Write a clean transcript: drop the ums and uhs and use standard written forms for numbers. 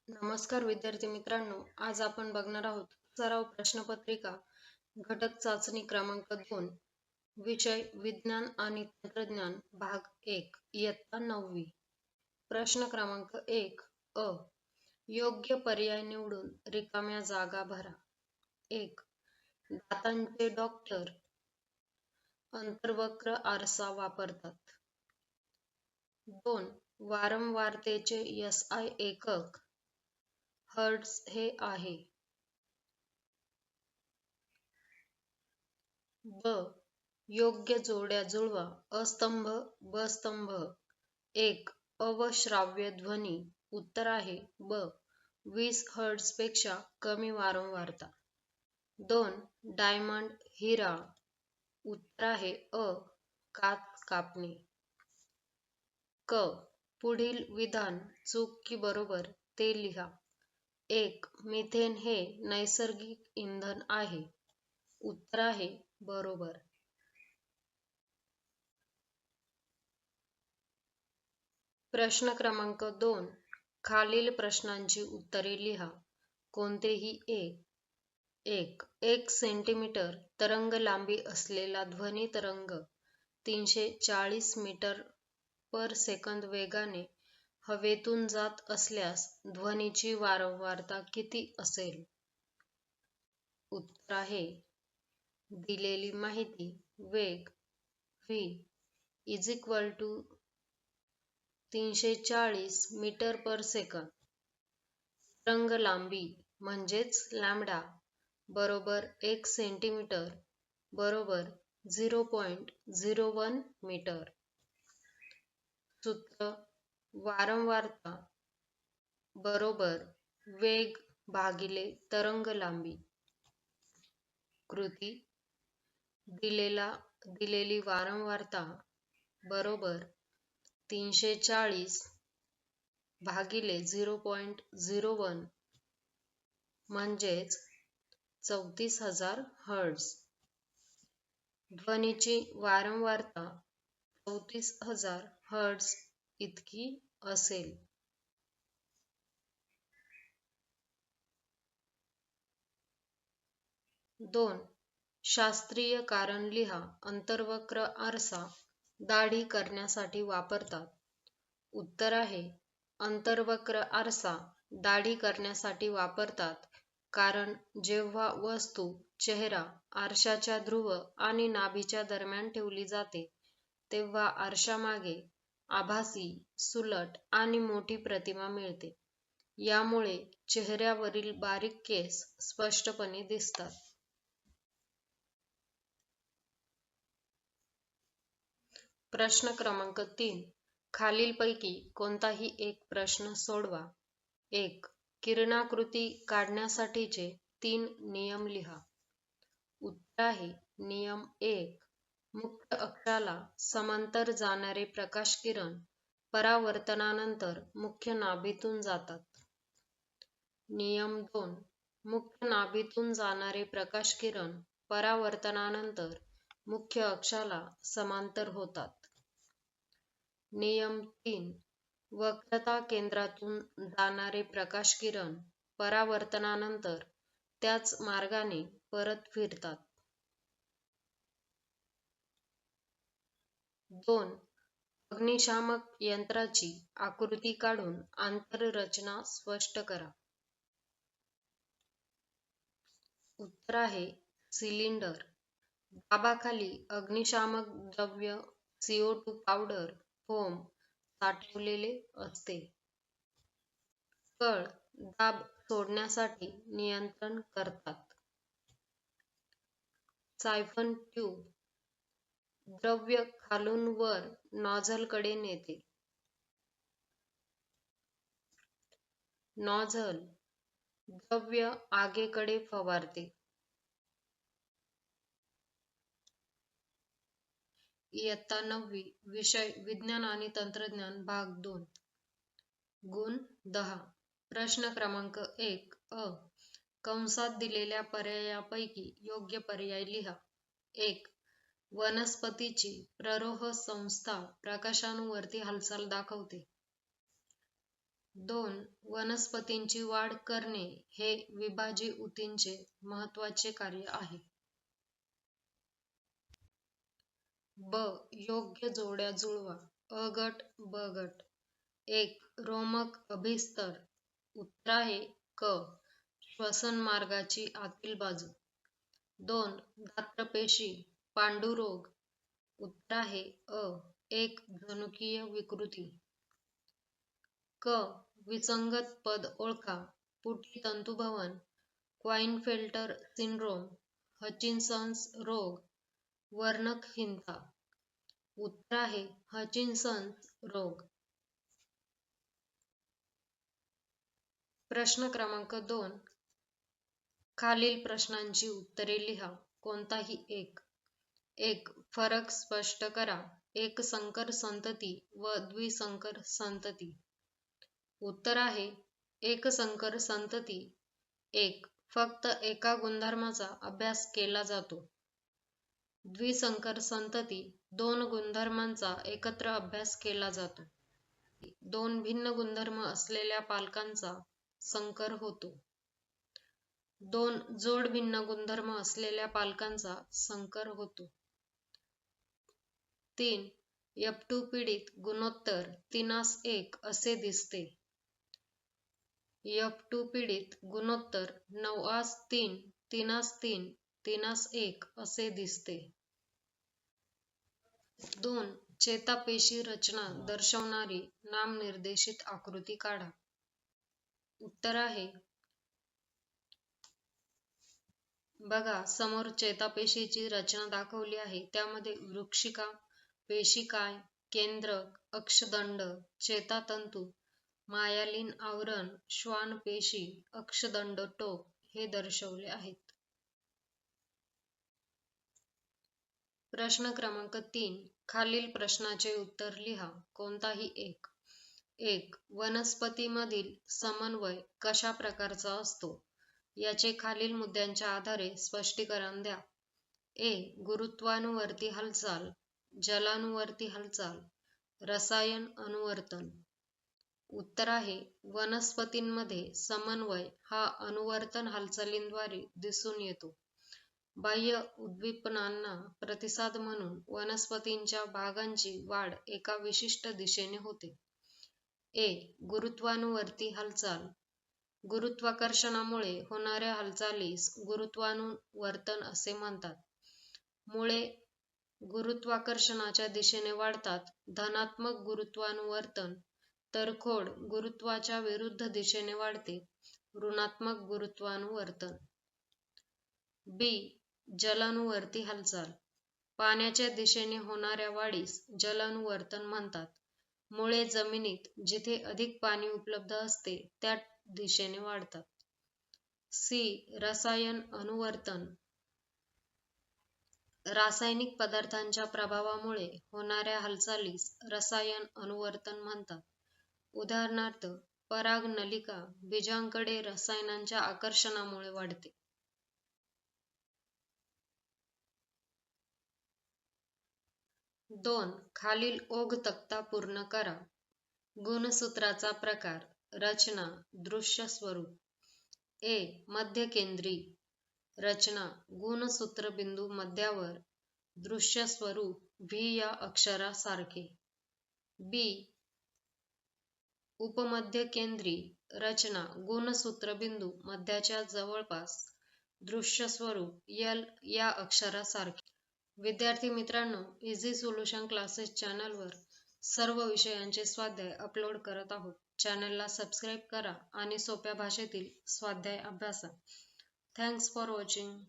नमस्कार विद्यार्थी मित्रांनो, आज आपण बघणार आहोत सराव प्रश्नपत्रिका घटक चाचणी क्रमांक 2, विषय विज्ञान आणि तंत्रज्ञान भाग 1, इयत्ता 9वी. प्रश्न क्रमांक 1 अ. योग्य पर्याय निवडून रिकाम्या जागा भरा. 1. दातांचे डॉक्टर अंतर्वक्र आरसा वापरतात. 2. वारंवारतेचे SI एकक हर्ट्झ हे आहे. ब. योग्य जोड्या जुळवा. अस्तंभ ब स्तंभ. 1. अवश्राव्य ध्वनी. उत्तर आहे ब. 20 हर्ट्झ पेक्षा कमी वारंवारता. 2. डायमंड हिरा. उत्तर आहे अ. काच कापणे. क. पुढील विधान चूक की बरोबर ते लिहा. 1. मिथेन हे नैसर्गिक इंधन आहे. उत्तर आहे बरोबर. प्रश्न क्रमांक 2. खालील प्रश्नांची उत्तरे लिहा. कोणतेही एक. 1 सेंटीमीटर तरंग लांबी असलेला ध्वनी तरंग 340 मीटर पर सेकंद वेगाने हवेतून जात असल्यास ध्वनीची वारंवारता किती असेल? उत्तर आहे दिलेली माहिती वेग v is equal to 340 metre per second. तरंग लांबी म्हणजेच लॅम्डा बरोबर 1 सेंटीमीटर बरोबर 0.01 मीटर. सूत्र वारंवारता बरोबर वेग भागिले तरंग लांबी. कृती दिलेली वारंवारता बरोबर 340 भागिले 0.01 म्हणजेच 34,000 हर्ट्झ. ध्वनीची वारंवारता 34,000 हर्ट्झ इतकी असेल. 2. शास्त्रीय कारण लिहा. अंतर्वक्र आरसा दाढी करण्यासाठी वापरतात. उत्तर आहे अंतर्वक्र आरसा दाढी करण्यासाठी वापरतात कारण जेव्हा वस्तू चेहरा आरशाच्या ध्रुव आणि नाभीच्या दरम्यान ठेवली जाते तेव्हा आरशामागे आभासी, सुलट आणि मोठी प्रतिमा मिळते. यामुळे चेहऱ्यावरील बारीक केस स्पष्टपणे दिसतात. प्रश्न क्रमांक 3. खालीलपैकी कोणताही एक प्रश्न सोडवा. 1. किरणाकृती काढण्यासाठीचे 3 नियम लिहा. उत्तर आहे नियम 1. मुख्य अक्षाला समांतर जाणारे प्रकाशकिरण परावर्तनानंतर मुख्य नाभीतून जातात. नियम 2. मुख्य नाभीतून जाणारे प्रकाशकिरण परावर्तनानंतर मुख्य अक्षाला समांतर होतात. नियम 3. वक्रता केंद्रातून जाणारे प्रकाशकिरण परावर्तनानंतर त्याच मार्गाने परत फिरतात. 2. अग्निशामक यंत्राची आकृती काढून आंतररचना स्पष्ट करा. उत्तर आहे सिलिंडर. दाबाखाली अग्निशामक द्रव्य CO2 पावडर फोम साठवलेले असते. कळ दाब सोडण्यासाठी नियंत्रण करतात. सायफन ट्यूब द्रव्य खालून वर नॉझलकडे नेते. नॉझल द्रव्य आगेकडे फवारते. इयत्ता 9वी विषय विज्ञान आणि तंत्रज्ञान भाग 2 गुण 10. प्रश्न क्रमांक 1 अ. कंसात दिलेल्या पर्यायापैकी योग्य पर्याय लिहा. 1. वनस्पतीची प्ररोह संस्था प्रकाशाणूवरती हालचाल दाखवते. 2. वनस्पतींची वाढ करणे हे विभाजी ऊतींचे महत्त्वाचे कार्य आहे. ब. योग्य जोड्या जुळवा. अ गट ब गट. 1. रोमक अभिस्तर. उत्तर आहे क. श्वसन मार्गाची आतील बाजू. 2. दात्रपेशी. पांडुरोग. उत्तर आहे अ. एक जनुकीय विकृती. क. विसंगत पद ओळखा. पुटी तंतुभवन, क्वाइनफेल्टर सिंड्रोम, हचिन्सन्स रोग, वर्णकहीनता. उत्तर आहे हचिन्सन्स रोग. प्रश्न क्रमांक 2. खालील प्रश्नांची उत्तरे लिहा. कोणताही एक. 1. फरक स्पष्ट करा. एकसंकर संतती व द्विसंकर संतती. उत्तर आहे एकसंकर संतती 1. फक्त एका गुणधर्माचा अभ्यास केला जातो. द्विसंकर संतती 2 गुणधर्मांचा एकत्र अभ्यास केला जातो. 2 भिन्न गुणधर्म असलेल्या पालकांचा संकर होतो. 2 जोड भिन्न गुणधर्म असलेल्या पालकांचा संकर होतो. 3. F2 पीडित गुणोत्तर 3:1 असे दिसते. F2 पीडित गुणोत्तर 9:3, 3:3, 3:1 असे दिसते. 2. चेतापेशी रचना दर्शवणारी नामनिर्देशित आकृती काढा. उत्तर आहे बघा, समोर चेतापेशीची रचना दाखवली आहे. त्यामध्ये वृक्षिका, पेशिकाय, केंद्रक, अक्षदंड, चेतातंतू, मायालिन आवरण, श्वान पेशी, अक्षदंड टोक हे दर्शवले आहेत. प्रश्न क्रमांक 3. खालील प्रश्नाचे उत्तर लिहा. कोणताही एक. 1. वनस्पतीमधील समन्वय कशा प्रकारचा असतो? याचे खालील मुद्द्यांच्या आधारे स्पष्टीकरण द्या. ए. गुरुत्वानुवर्ती हालचाल, जलानुवर्ती हालचाल, रसायन अनुवर्तन. उत्तर आहे वनस्पतींमध्ये समन्वय हा अनुवर्तन हालचालींद्वारे दिसून येतो. बाह्य उद्दीपनांना प्रतिसाद म्हणून वनस्पतींच्या भागांची वाढ एका विशिष्ट दिशेने होते. ए. गुरुत्वानुवर्ती हालचाल. गुरुत्वाकर्षणामुळे होणाऱ्या हालचालीस गुरुत्वानुवर्तन असे म्हणतात. मुळे गुरुत्वाकर्षणाच्या दिशेने वाढतात. धनात्मक गुरुत्वानुवर्तन. तर खोड गुरुत्वाच्या विरुद्ध दिशेने वाढते. ऋणात्मक गुरुत्वानुवर्तन. बी. जलानुवर्ती हालचाल. पाण्याच्या दिशेने होणाऱ्या वाढीस जलानुवर्तन म्हणतात. मुळे जमिनीत जिथे अधिक पाणी उपलब्ध असते त्या दिशेने वाढतात. सी. रसायन अनुवर्तन. रासायनिक पदार्थांच्या प्रभावामुळे होणाऱ्या हालचालीस रसायन अनुवर्तन म्हणतात. उदाहरणार्थ, परागनलिका बीजांकडे रसायनांच्या आकर्षणामुळे वाढते. 2. खालील ओघ तक्ता पूर्ण करा. गुणसूत्राचा प्रकार, रचना, दृश्य स्वरूप. ए. मध्यकेंद्री. रचना गुणसूत्रबिंदू मध्यावर, दृश्य स्वरूप व्ही या अक्षरासारखे. बी. उपमध्यकेंद्री. रचना गुणसूत्रबिंदू मध्याच्या जवळपास, दृश्य स्वरूप एल या अक्षरासारखे. विद्यार्थी मित्रांनो, इझी सोल्युशन क्लासेस चॅनलवर सर्व विषयांचे स्वाध्याय अपलोड करत आहोत. चॅनलला सबस्क्राईब करा आणि सोप्या भाषेतील स्वाध्याय अभ्यासा. Thanks for watching.